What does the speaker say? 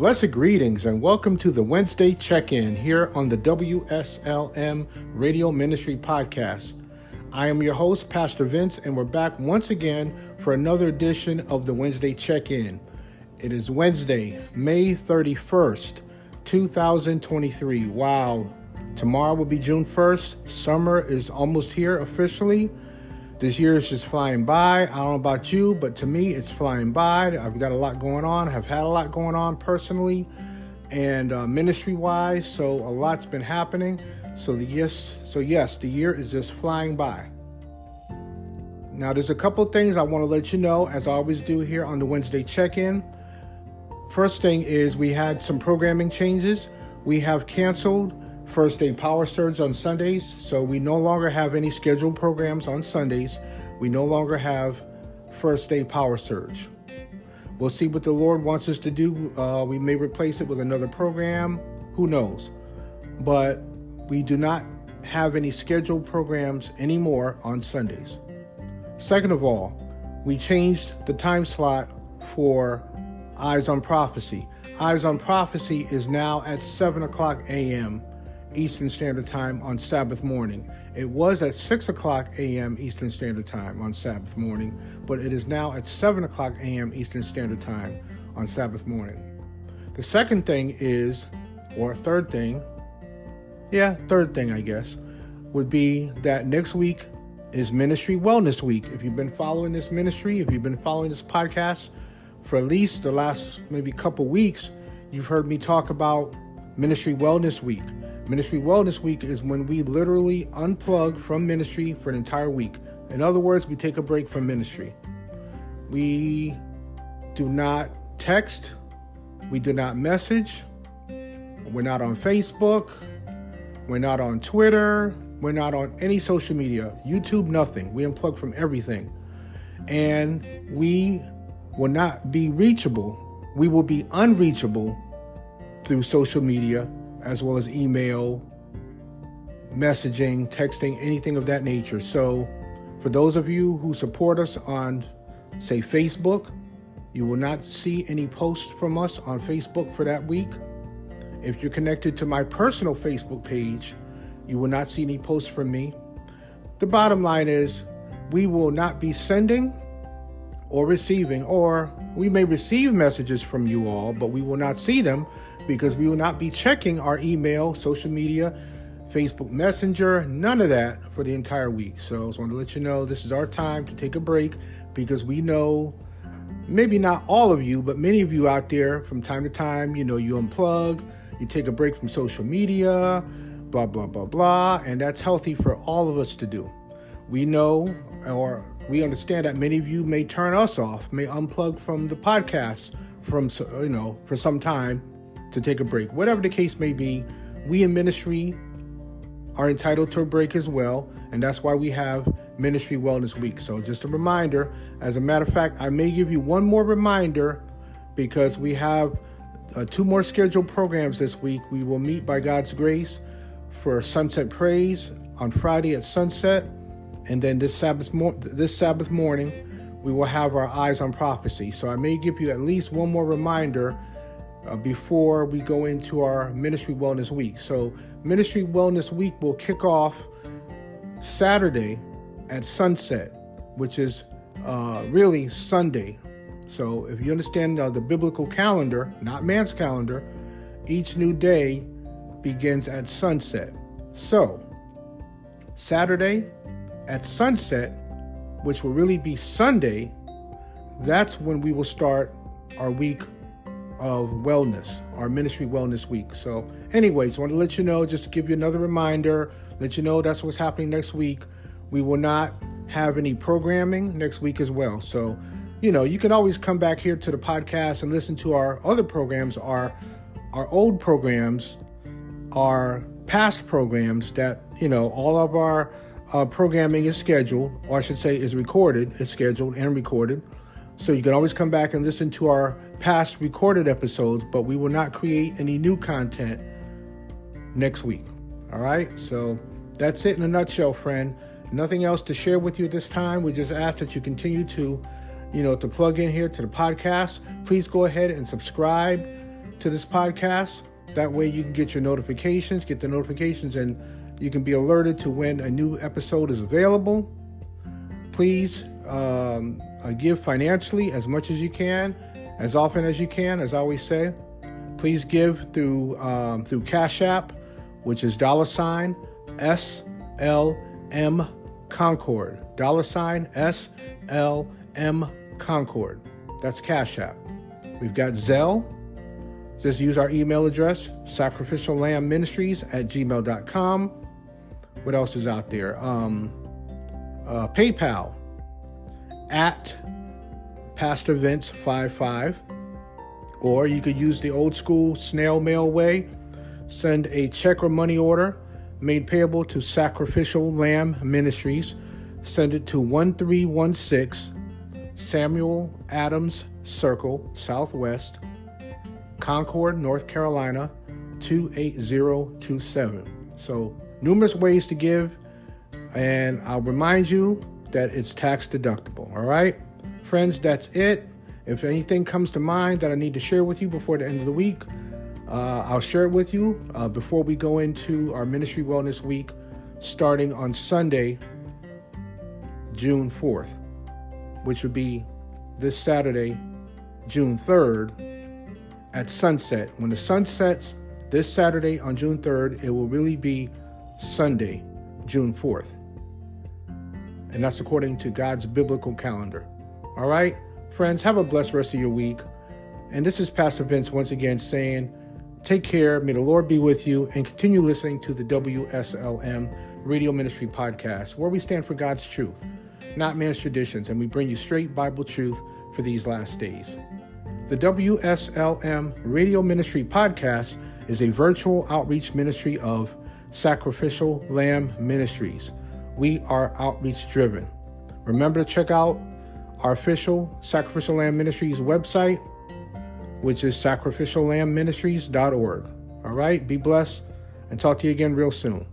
Blessed greetings and welcome to the Wednesday check-in here on the WSLM Radio Ministry Podcast. I am your host, Pastor Vince, and we're back once again for another edition of the Wednesday check-in. It is Wednesday, May 31st, 2023. Wow, tomorrow will be June 1st. Summer is almost here officially. This year is just flying by. I don't know about you, but to me, it's flying by. I've got a lot going on. I've had a lot going on personally and ministry-wise, so a lot's been happening. So yes, the year is just flying by. Now, there's a couple things I want to let you know, as I always do here on the Wednesday check-in. First thing is we had some programming changes. We have canceled First Day Power Surge on Sundays, so we no longer have any scheduled programs on Sundays. We no longer have First Day Power Surge. We'll see what the Lord wants us to do. We may replace it with another program. Who knows? But we do not have any scheduled programs anymore on Sundays. Second of all, we changed the time slot for Eyes on Prophecy. Eyes on Prophecy is now at 7 o'clock a.m. Eastern Standard Time on Sabbath morning. It was at 6 o'clock a.m. Eastern Standard Time on Sabbath morning, but it is now at 7 o'clock a.m. Eastern Standard Time on Sabbath morning. The second thing is, or third thing, I guess, would be that next week is Ministry Wellness Week. If you've been following this ministry, if you've been following this podcast for at least the last maybe couple weeks, you've heard me talk about Ministry Wellness Week. Ministry Wellness Week is when we literally unplug from ministry for an entire week. In other words, we take a break from ministry. We do not text. We do not message. We're not on Facebook. We're not on Twitter. We're not on any social media. YouTube, nothing. We unplug from everything. And we will not be reachable. We will be unreachable through social media, as well as email, messaging, texting, anything of that nature. So for those of you who support us on, say, Facebook, you will not see any posts from us on Facebook for that week. If you're connected to my personal Facebook page, you will not see any posts from me. The bottom line is we will not be sending or receiving, or we may receive messages from you all, but we will not see them because we will not be checking our email, social media, Facebook Messenger, none of that for the entire week. So I just want to let you know this is our time to take a break, because we know, maybe not all of you, but many of you out there from time to time, you unplug, you take a break from social media, blah, blah, blah, blah, and that's healthy for all of us to do. We know, or we understand that many of you may turn us off, may unplug from the podcast for some time to take a break. Whatever the case may be, we in ministry are entitled to a break as well, and that's why we have Ministry Wellness Week. So just a reminder, as a matter of fact, I may give you one more reminder, because we have 2 more scheduled programs this week. We will meet by God's grace for Sunset Praise on Friday at sunset, and then this Sabbath morning, we will have our Eyes on Prophecy. So I may give you at least one more reminder before we go into our Ministry Wellness Week. So Ministry Wellness Week will kick off Saturday at sunset, which is really Sunday. So if you understand the biblical calendar, not man's calendar, each new day begins at sunset. So Saturday at sunset, which will really be Sunday, that's when we will start our week of wellness, our Ministry Wellness Week. So anyways, I want to let you know, just to give you another reminder, let you know that's what's happening next week. We will not have any programming next week as well. So, you can always come back here to the podcast and listen to our other programs, our old programs, our past programs that, all of our programming is scheduled, or I should say is scheduled and recorded. So you can always come back and listen to our past recorded episodes, but we will not create any new content next week. All right. So that's it in a nutshell, friend. Nothing else to share with you at this time. We just ask that you continue to, to plug in here to the podcast. Please go ahead and subscribe to this podcast. That way you can get the notifications, and you can be alerted to when a new episode is available. Please give financially as much as you can, as often as you can, as I always say. Please give through Cash App, which is $SLM Concord. $SLM Concord. That's Cash App. We've got Zelle. Just use our email address, sacrificiallambministries@gmail.com. What else is out there? PayPal at Pastor Vince 55. Or you could use the old school snail mail way. Send a check or money order made payable to Sacrificial Lamb Ministries. Send it to 1316 Samuel Adams Circle, Southwest, Concord, North Carolina, 28027. So numerous ways to give. And I'll remind you that it's tax deductible. All right, friends, that's it. If anything comes to mind that I need to share with you before the end of the week, I'll share it with you before we go into our Ministry Wellness Week, starting on Sunday, June 4th, which would be this Saturday, June 3rd, at sunset. When the sun sets this Saturday on June 3rd, it will really be Sunday, June 4th. And that's according to God's biblical calendar. All right, friends, have a blessed rest of your week. And this is Pastor Vince once again saying, take care, may the Lord be with you, and continue listening to the WSLM Radio Ministry Podcast, where we stand for God's truth, not man's traditions, and we bring you straight Bible truth for these last days. The WSLM Radio Ministry Podcast is a virtual outreach ministry of Sacrificial Lamb Ministries. We are outreach driven. Remember to check out our official Sacrificial Lamb Ministries website, which is sacrificiallambministries.org. All right, be blessed, and talk to you again real soon.